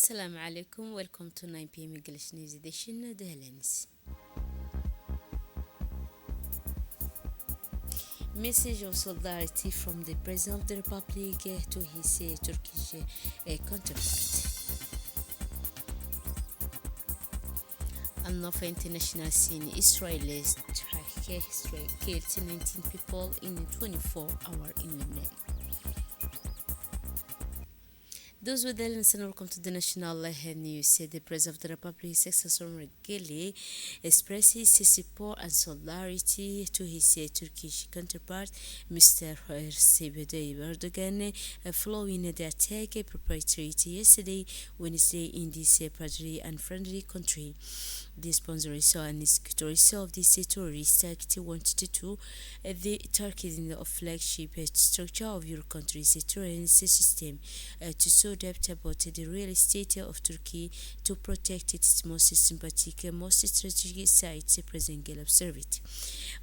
Assalamu alaikum. Welcome to 9 p.m. English News Edition. The headlines. Message of solidarity from the President of the Republic to his Turkish counterpart. Another international scene. Israeli strike killed 19 people in 24 hours in Lebanon. Those with the lens and welcome to the national news. The President of the Republic, successor Geli, expresses his support and solidarity to his Turkish counterpart, Mr. Recep Tayyip Erdogan, following the attack perpetrated yesterday, Wednesday, in this patriotic and friendly country. The sponsors and executors of this terrorist act wanted to the targeting of flagship structure of your country's terrorist system to show depth about the real estate of Turkey to protect its most sympathetic, most strategic sites, President Gel observed.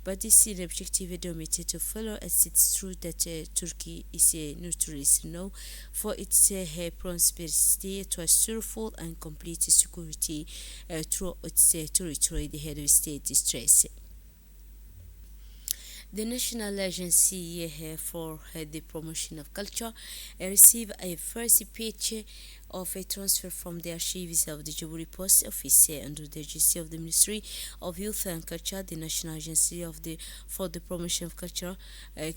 But this is objective dominated to follow as it's true that Turkey is a neutralist now for its prosperity to assure full and complete security through its territory, the head of state stress. The National Agency for the Promotion of Culture received a first pitch of a transfer from the archives of the Djibouti Post Office under the agency of the Ministry of Youth and Culture. The National Agency for the Promotion of Culture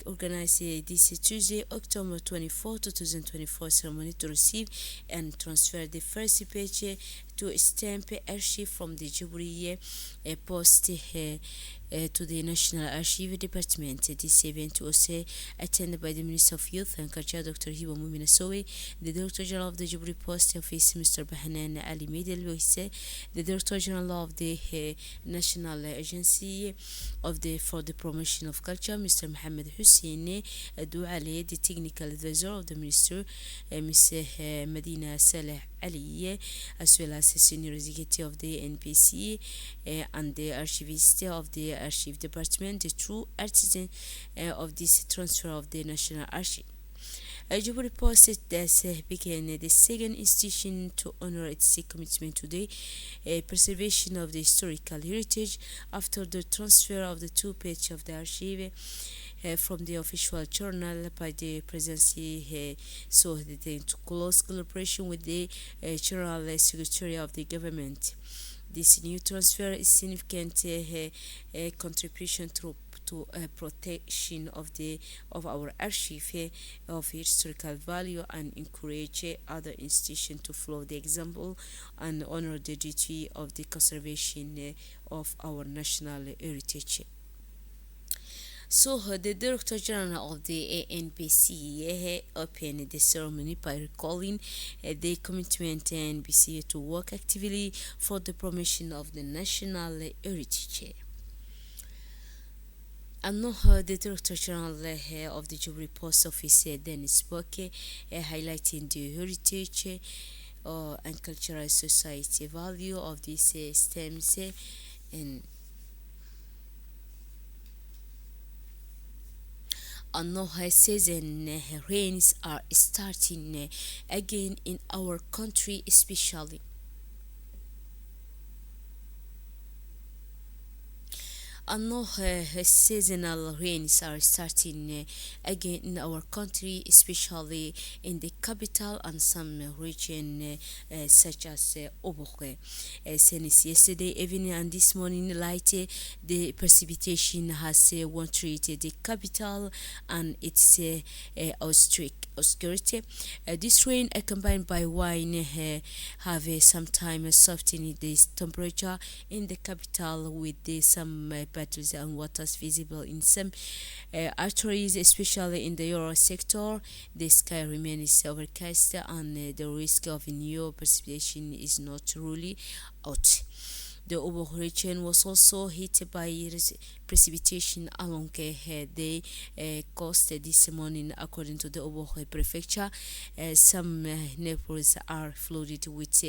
organized this Tuesday, October 24, 2024 ceremony to receive and transfer the first pitch to stamp archive from the Djibouti Post to the National Archive Department. This event was attended by the Minister of Youth and Culture, Dr. Hiba Mumina Sowe, the Director General of the Djibouti Post Office, Mr. Bahanan Ali Medel, the Director General of the National Agency for the Promotion of Culture, Mr. Mohammed Hussein Douale, the Technical Advisor of the Minister, Ms. Medina Saleh Ali, as well as the Senior Executive of the NPC and the Archivist of the Archive Department, the true artisan of this transfer of the National Archive. Djibouti Post thus became the second institution to honor its commitment to the preservation of the historical heritage after the transfer of the two pages of the archive from the official journal by the presidency, so in close collaboration with the General Secretary of the government. This new transfer is significant contribution to protection of our archive of historical value and encourage other institutions to follow the example and honor the duty of the conservation of our national heritage. So, the Director General of the NPC opened the ceremony by recalling the commitment NPC to work actively for the promotion of the national heritage. And now the Director General of the Djibouti Post Office then spoke, highlighting the heritage and cultural society value of these stems and now season rains are starting again in our country, especially. And now seasonal rains are starting again in our country, especially in the capital and some region such as Oboke. Since yesterday evening and this morning light, the precipitation has watered the capital and its obscurity. This rain combined by wine have sometimes softened the temperature in the capital with some patches and waters visible in some arteries, especially in the Euro sector. The sky remains overcast and the risk of new precipitation is not ruled out. The Obo region was also hit by precipitation along the coast this morning, according to the Obo prefecture. Some neighbors are flooded with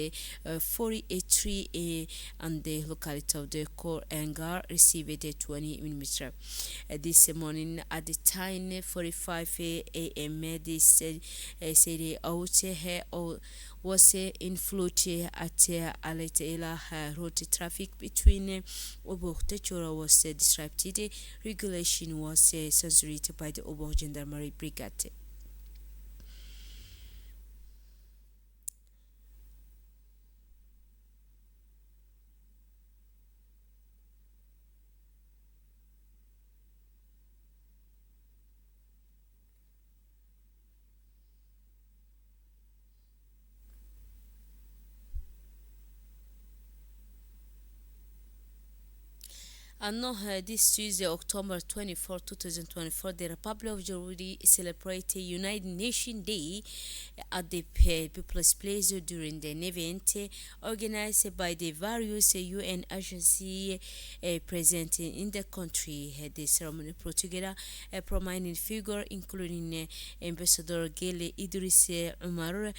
48 and the locality of the Kor Angar received 20 millimeter. This morning at the time 45 a.m. this said out was influence at Aletela road traffic between Obo Techura was disrupted. Regulation was censored by the Obo Gendarmerie Brigade. And now, this Tuesday, October 24, 2024, the Republic of Djibouti celebrated United Nations Day at the People's Place during the event organized by the various UN agencies present in the country. The ceremony brought together a prominent figure, including Ambassador Gele Idris Umar,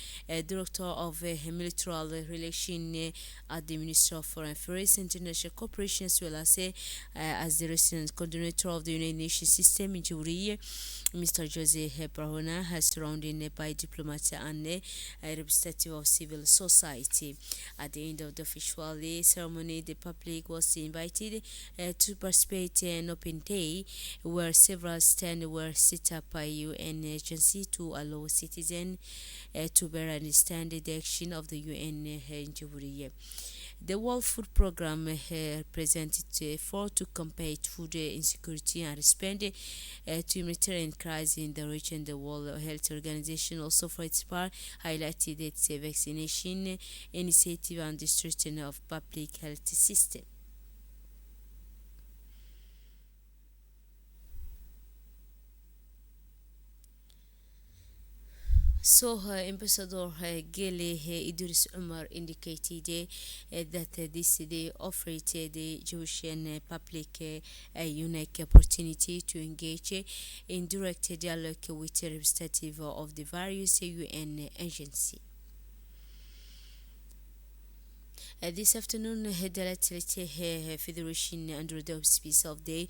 Director of Military Relations at the Ministry of Foreign Affairs and International Cooperation, as well as the resident coordinator of the United Nations system in Djibouti. Mr. Jose Brahona has surrounded by diplomats and representative of civil society. At the end of the official ceremony, the public was invited to participate in an open day where several stands were set up by UN agency to allow citizens to better understand the action of the UN in Djibouti. The World Food Programme presented for to combat food insecurity and respond to humanitarian crisis in the region. The World Health Organization also, for its part, highlighted its vaccination initiative and the strengthening of public health system. So, Ambassador Gele Idris Umar indicated that this day offered the Jewish public a unique opportunity to engage in direct dialogue with representatives of the various UN agencies. This afternoon, the Athletic Federation, under the auspices of the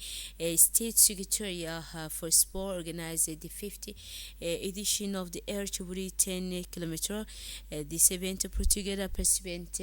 State Secretariat for Sport, organized the 50th edition of the Air Djibouti 10 kilometer. This event brought together participants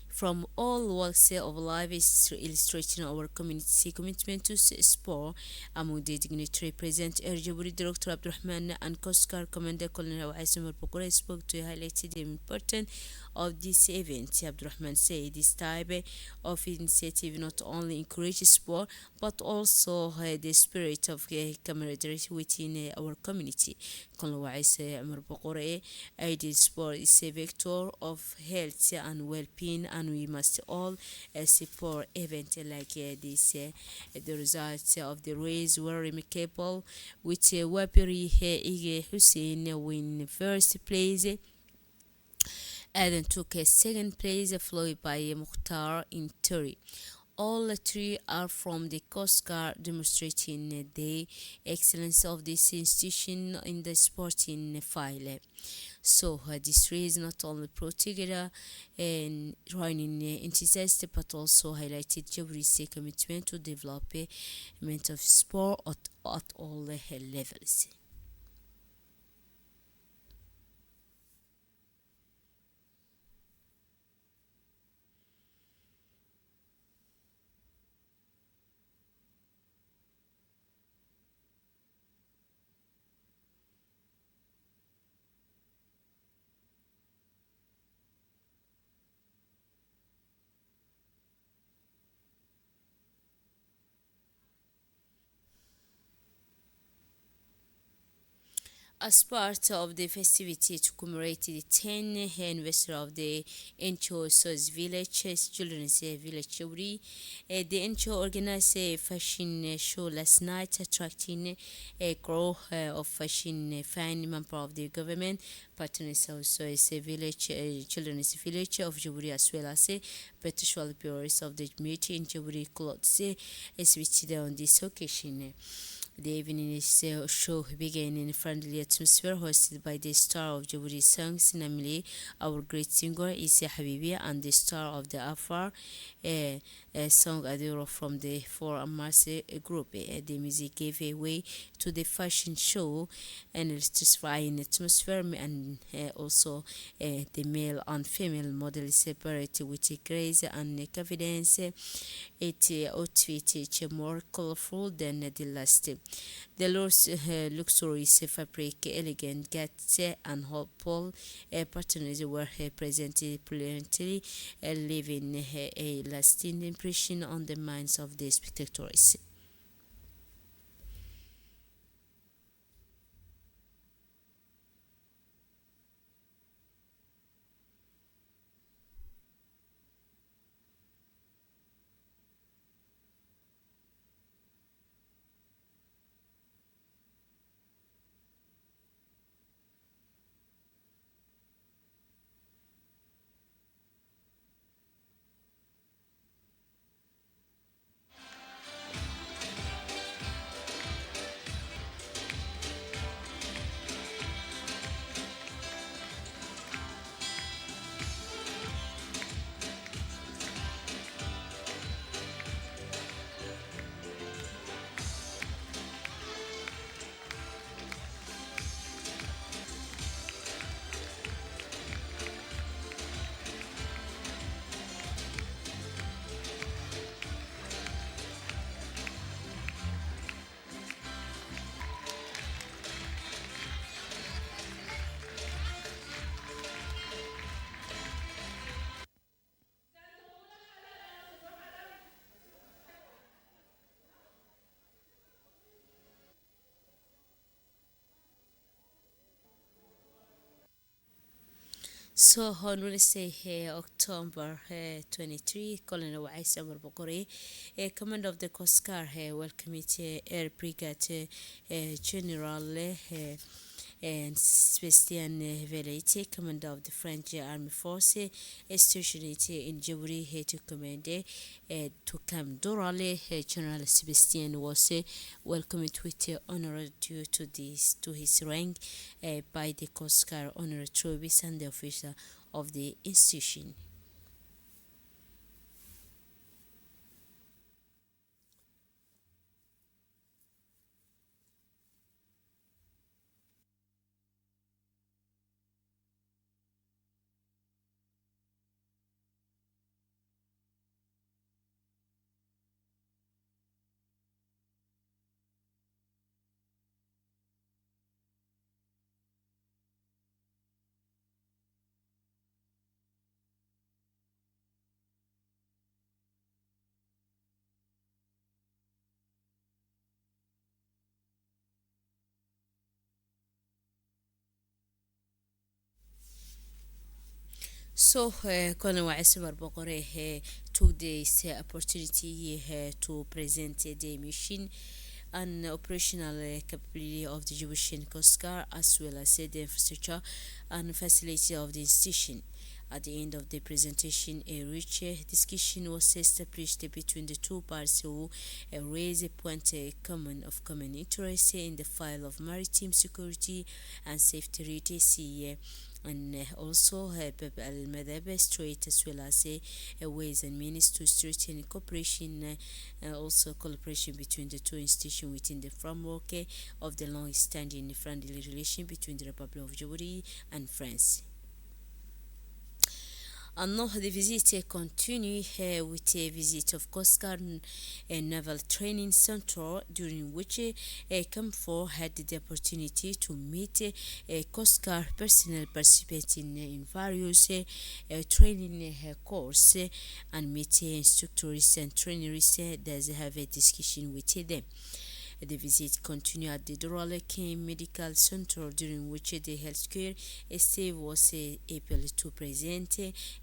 from all walks of life, is illustrating our community commitment to sport. Among the dignitary present, Air Djibouti Director Abdurrahman and Coast Guard Commander Colonel Aisim Bokura spoke to highlight the importance of this event. Abdurrahman said this type of initiative not only encourages sport but also the spirit of camaraderie within our community. Colonel Aisim Bokura added sport is a vector of health and well-being, and we must all support events like this. The results of the race were remarkable, with Wapiri Ige Hussein win first place. Aden took a second place, followed by Mukhtar in third. All three are from the Coast Guard, demonstrating the excellence of this institution in the sporting file. So this race not only brought together and running enthusiasts but also highlighted Djibouti's commitment to development of sport at all levels. As part of the festivity to commemorate the 10th anniversary of the Encho Sos Village, Children's Village Chowri, the Encho organized a fashion show last night, attracting a crowd of fashion fan member of the government. Partners also is a village, Children's Village of Djibouti, as well as perpetual bureaus of the community in Djibouti clothes, exhibited on this occasion. The evening show began in a friendly atmosphere, hosted by the star of Djibouti songs, namely our great singer Issa Habibi, and the star of the Afar song Adoro from the Four Amas group. The music gave way to the fashion show and electrifying atmosphere, and also the male and female models separate with grace and confidence. It outfit is more colorful than the last. The luxurious fabric, elegant gats, and hopeful patterns were presented brilliantly, leaving a lasting impression on the minds of the spectators. So on Wednesday, October 23, Colonel Wais Amar Bokori, Commander of the Coast Guard, welcomed Air Brigade General and Sebastian Velleite, commander of the French Army Force, stationed in Djibouti, to command to Camp Dorale. General Sebastian was welcomed with honor due to his rank by the Coast Guard honor troops and the officer of the institution. So, Colonel Waisimar Bokore took this opportunity to present the mission and operational capability of the Djiboutian Coast Guard, as well as the infrastructure and facility of the institution. At the end of the presentation, a rich discussion was established between the two parties who raised a point common interest in the file of maritime security and safety RTC, and also Bab al Madaba Strait, as well as ways and means to strengthen cooperation, also collaboration between the two institutions within the framework of the long-standing friendly relation between the Republic of Djibouti and France. And now the visit continue with a visit of Coast Guard Naval Training Center, during which CAMFOR had the opportunity to meet Coast Guard personnel participating in various training courses, and meet instructors and trainers that have a discussion with them. The visit continued at the Doraleke Medical Center, during which the healthcare staff was able to present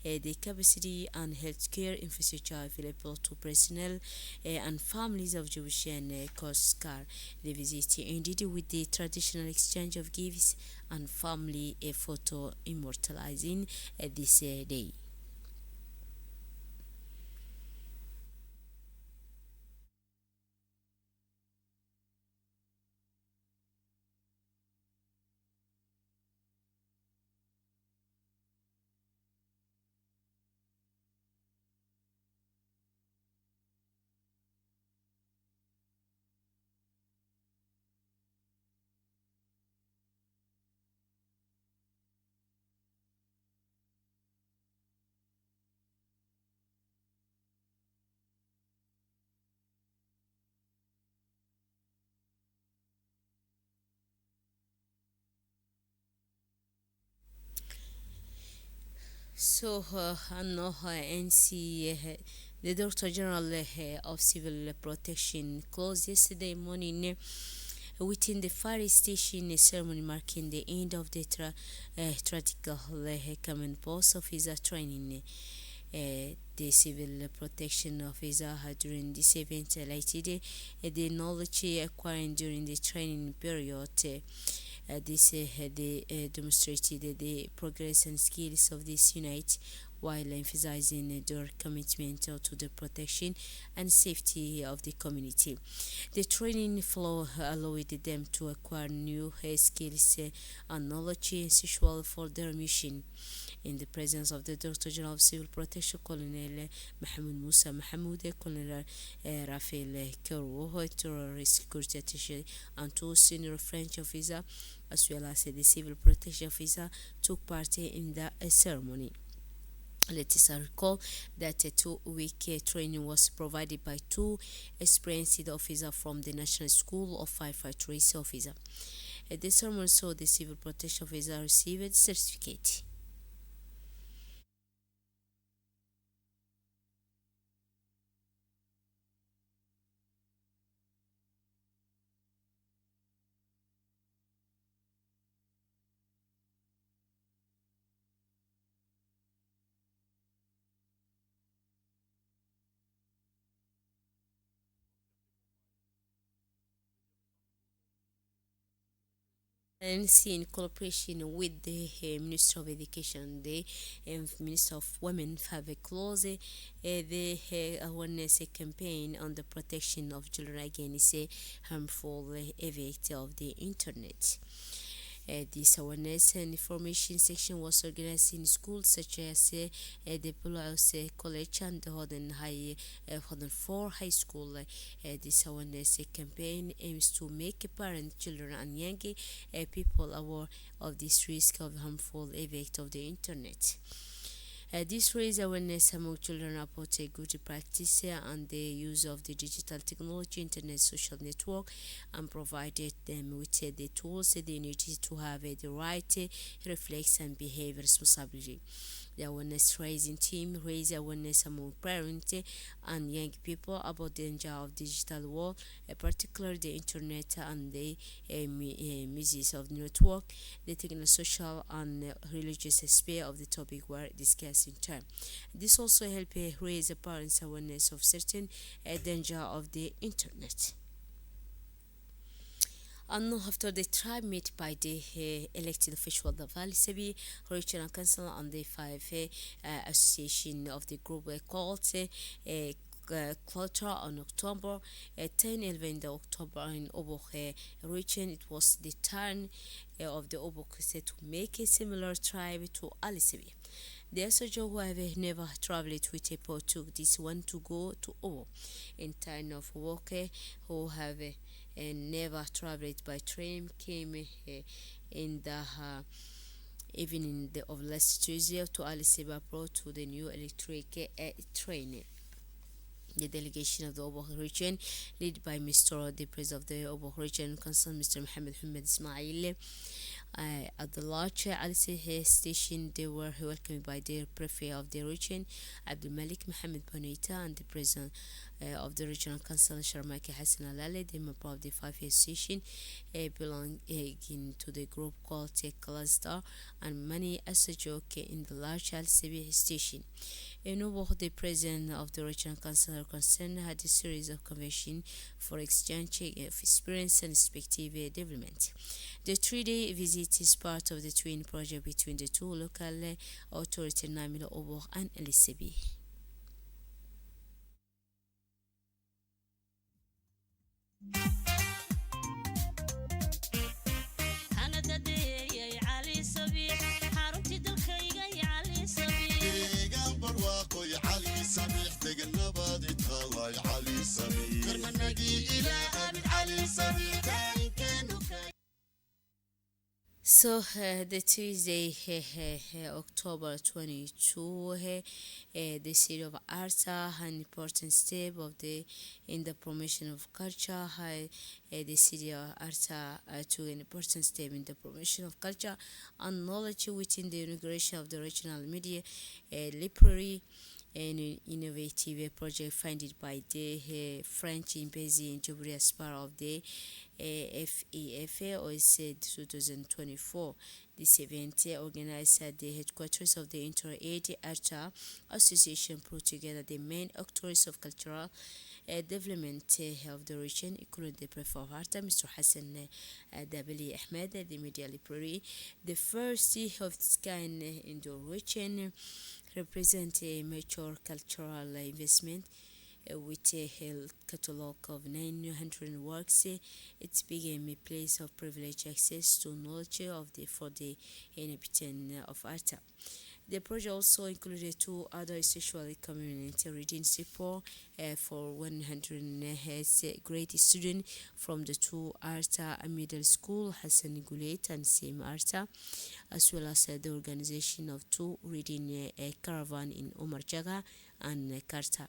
the capacity and healthcare infrastructure available to personnel and families of Jewish and Coast Guard. The visit ended with the traditional exchange of gifts and family photo immortalizing this day. So, أنه NC the Director General of Civil Protection closed yesterday morning within the fire station ceremony marking the end of the traditional command post officer training. The civil protection officer during this event highlighted the knowledge acquired during the training period. This they demonstrated the progress and skills of this unit while emphasizing their commitment to the protection and safety of the community. The training flow allowed them to acquire new skills and knowledge essential for their mission. In the presence of the Director General of Civil Protection, Colonel Mahmoud Musa Mahmoud, Colonel Rafael Kero, Terrorist Security Attaché, and two senior French officers, as well as the Civil Protection officer, took part in the ceremony. Let us recall that a 2-week training was provided by two experienced officers from the National School of Firefighter Officer. At the ceremony saw the Civil Protection officer received certificate. And in collaboration with the Minister of Education, the Minister of Women have a close the awareness campaign on the protection of children against harmful effects of the internet. This awareness and information section was organized in schools such as the Pulaus College and the Hodden 4 High School. This awareness campaign aims to make parents, children, and young people aware of this risk of harmful effect of the internet. This raises awareness among children about good practice and the use of the digital technology, internet, social network, and provided them with the tools they need to have the right reflex and behave responsibly. The awareness raising team raise awareness among parents and young people about the danger of digital world, particularly the internet and the misuse of network. The technical, social, and religious aspect of the topic were discussed in turn. This also helped raise parents' awareness of certain danger of the internet. And after the tribe met by the elected official of the Valley Sebi Regional Council and the five association of the group were called Culture on October 10, 11 October in Obok region. It was the turn of the Obok to make a similar tribe to Alisebi. The Asojo who have never traveled with a boat took this one to go to Obo. In time of Woke who have and never traveled by train came in the evening of last Tuesday to Alice Pro to the new electric train. The delegation of the Obok region, led by Mr. the President of the Obok region Council, Mr. Mohammed Ismail, at the large Alice station, they were welcomed by the prefect of the region, Abdul Malik Mohammed Bonita, and the president of the regional council, Sharmaki Hassan Alale, the member of the 5 station, belonging to the group called Cluster, and many as a joke in the large Alice station. Enobo, the president of the regional council concerned, had a series of conventions for exchange of experience and respective development. The 3-day visit is part of the twin project between the two local authorities, Namilo Obo and Elisebi. The Tuesday, October 22, the city of Arta, an important step of the in the promotion of culture. The city of Arta took an important step in the promotion of culture and knowledge within the inauguration of the regional media library, an innovative project funded by the French embassy in Djibouti as part of the FEFA OSCE 2024. This event, organized at the headquarters of the Inter-Aid Arta Association, brought together the main actors of cultural development of the region, including the Prefect of Arta, Mr. Hassan Dabili Ahmed, the media library, the first of its kind in the region, represent a mature cultural investment with a catalog of 900 works. It became a place of privileged access to knowledge for the inhabitants of Arta. The project also included two other sexual community reading support for 100 grade students from the two Arta Middle School, Hassan Gulet and Sim Arta, as well as the organization of two reading caravan in Omar Jaga and Karta.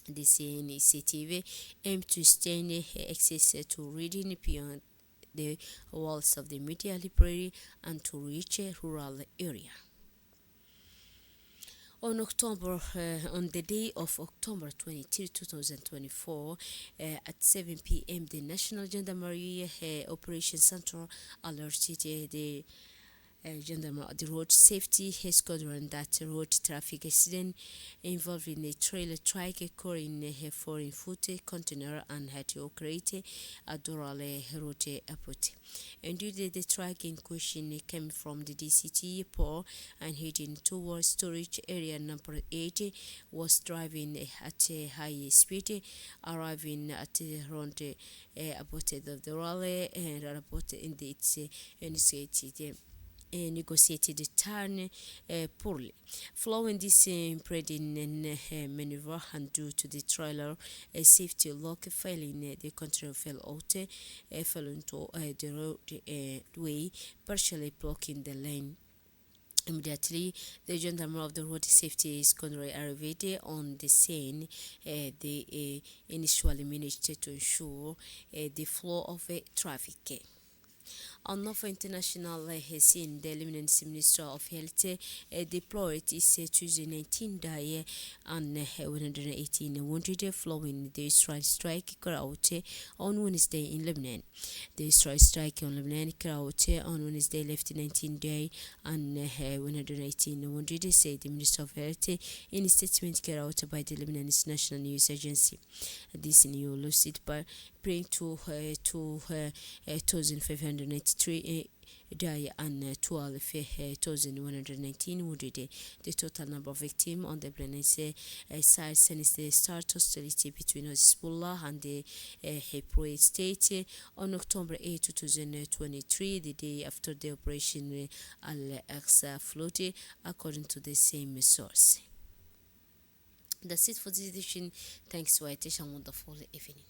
This initiative aims to extend access to reading beyond the walls of the media library and to reach a rural area. On the day of October 23, 2024, at 7 p.m., the National Gendarmerie Operation Center alerted the the road safety squadron that road traffic accident involving a trailer truck carrying a foreign food container and had to occur at Dorale Road Airport. Indeed, the truck in question came from the DCT port and heading towards storage area number 8, was driving at a high speed, arriving at around about the Raleigh and about in its initiated negotiated turn poorly. Following this impending maneuver and due to the trailer safety lock failing, the control fell out, fell into the roadway, partially blocking the lane. Immediately, the gentleman of the road safety squadron arrived on the scene. They initially managed to ensure the flow of traffic. On North International scene, the Lieutenant Minister of Health deployed this Tuesday 19 died and 118 wounded following the strike carried out on Wednesday in Lebanon. The strike on Lebanon carried out on Wednesday left 19 died and 118 wounded, said the Minister of Health in a statement carried out by the Lebanese National News Agency. This new lawsuit bring to 2,593 die and 12,119 wounded. The total number of victims on the Lebanese side since the start hostility between Hezbollah and the Hebrew state on October 8, 2023, the day after the Operation Al-Aqsa flood, according to the same source. That's it for this edition. Thanks for attention. Wonderful evening.